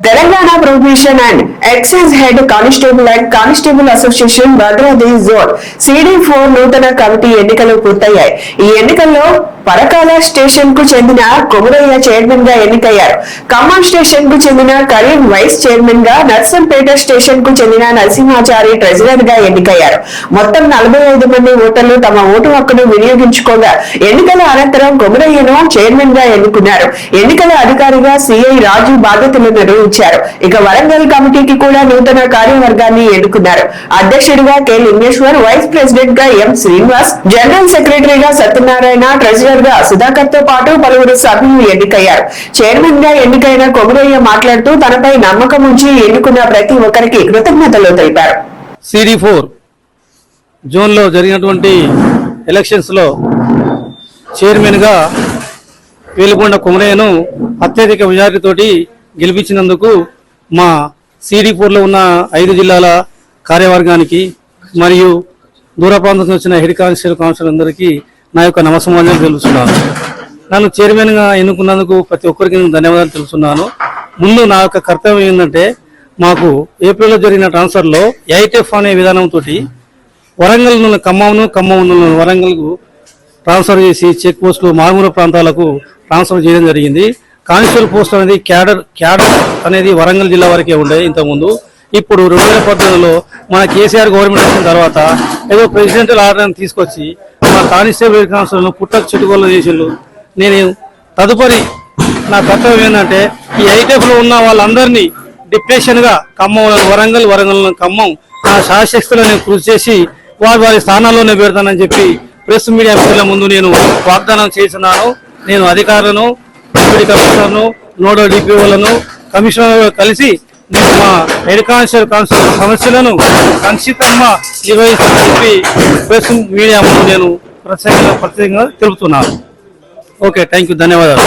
Telangana Prohibition and Excise Head Constable and Constable Association Bhadradri zone CD4 నూతన committee ఎన్నికలు పూర్తయ్యాయి. ఈ ఎన్నికల్లో పరకాల స్టేషన్ కు చెందిన కొమురయ్య చైర్మన్ గా ఎన్నికయ్యారు. ఖమ్మం స్టేషన్ కు చెందిన కరీం వైస్ చైర్మన్ గా, నర్సంపేట స్టేషన్ కు చెందిన నరసింహాచారి ట్రెజరర్ గా ఎన్నికయ్యారు. మొత్తం 45 మంది ఓటర్లు తమ ఓటు హక్కును వినియోగించుకోగా ఎన్నికల అనంతరం కొమురయ్యను చైర్మన్ గా ఎన్నుకున్నారు. ఎన్నికల అధికారిగా సిఐ రాజు బాధ్యతలు నిర్వహించారు. ఇక వరంగల్ కమిటీకి కూడా నూతన కార్యవర్గాన్ని ఎన్నుకున్నారు. అధ్యక్షుడిగా కె లింగేశ్వర్, వైస్ ప్రెసిడెంట్ గా ఎం శ్రీనివాస్, జనరల్ సెక్రటరీగా సత్యనారాయణ, ట్రెజరర్ గా సుధాకర్ తో పాటు పలువురు సభ్యులు ఎన్నికయ్యారు. చైర్మన్ గా ఎన్నికైన కొమురయ్య మాట్లాడుతూ తనపై నమ్మకం ఉంచి ఎన్నుకున్న ప్రతి ఒక్కరికి కృతజ్ఞతలు తెలిపారు. CD4 జోన్ లో జరిగినటువంటి ఎలక్షన్స్ లో చైర్మన్ గా వేలుకొండ కొమురయ్యను అత్యధిక మెజారిటీతోటి గెలిపించినందుకు మా CD4 లో ఉన్న 5 జిల్లాల కార్యవర్గానికి మరియు దూర ప్రాంతం వచ్చిన హెడ్ కానిస్టేబుల్ కౌన్సిల్ అందరికీ నా యొక్క నమస్కారాలు తెలుస్తున్నాను. నన్ను చైర్మన్ గా ఎన్నుకున్నందుకు ప్రతి ఒక్కరికి నేను ధన్యవాదాలు తెలుస్తున్నాను. ముందు నా యొక్క కర్తవ్యం ఏంటంటే, మాకు ఏప్రిల్లో జరిగిన ట్రాన్స్ఫర్లో 8F అనే విధానంతో వరంగల్ నుండి ఖమ్మం నుండి వరంగల్కు ట్రాన్స్ఫర్ చేసి చెక్ పోస్టులు మారుమూల ప్రాంతాలకు ట్రాన్స్ఫర్ చేయడం జరిగింది. కానిస్టేబుల్ పోస్ట్ అనేది క్యాడర్ అనేది వరంగల్ జిల్లా వరకే ఉండే ఇంతకుముందు. ఇప్పుడు 2018లో మన కేసీఆర్ గవర్నమెంట్ వచ్చిన తర్వాత ఏదో ప్రెసిడెంటల్ ఆర్డర్ తీసుకొచ్చి మా కానిస్టేబుల్ కానిస్టేబుల్ పుట్టకు చెట్టుకోళ్ళు చేసిండ్రు. నేను తదుపరి నా కర్తవ్యం ఏంటంటే, ఈ 8Fలో ఉన్న వాళ్ళందరినీ డిప్రెషన్గా వరంగల్ ఖమ్మం నా శాశక్తులను కృషి చేసి వారి స్థానాల్లోనే పెడతానని చెప్పి ప్రెస్ మీడియా మిత్రుల ముందు నేను వాగ్దానం చేస్తున్నాను. నేను అధికారులను, డిప్యూటీ కమిషనర్ను, నోడల్ డిపిఓలను, కమిషనర్ కలిసి నేను మా హెడ్ కానిస్టేబుల్ సమస్యలను సంక్షిప్తంగా నిర్వహిస్తానని చెప్పి ప్రెస్ మీడియా ముందు నేను ప్రత్యేకంగా తెలుపుతున్నాను. ఓకే, థ్యాంక్ యూ, ధన్యవాదాలు.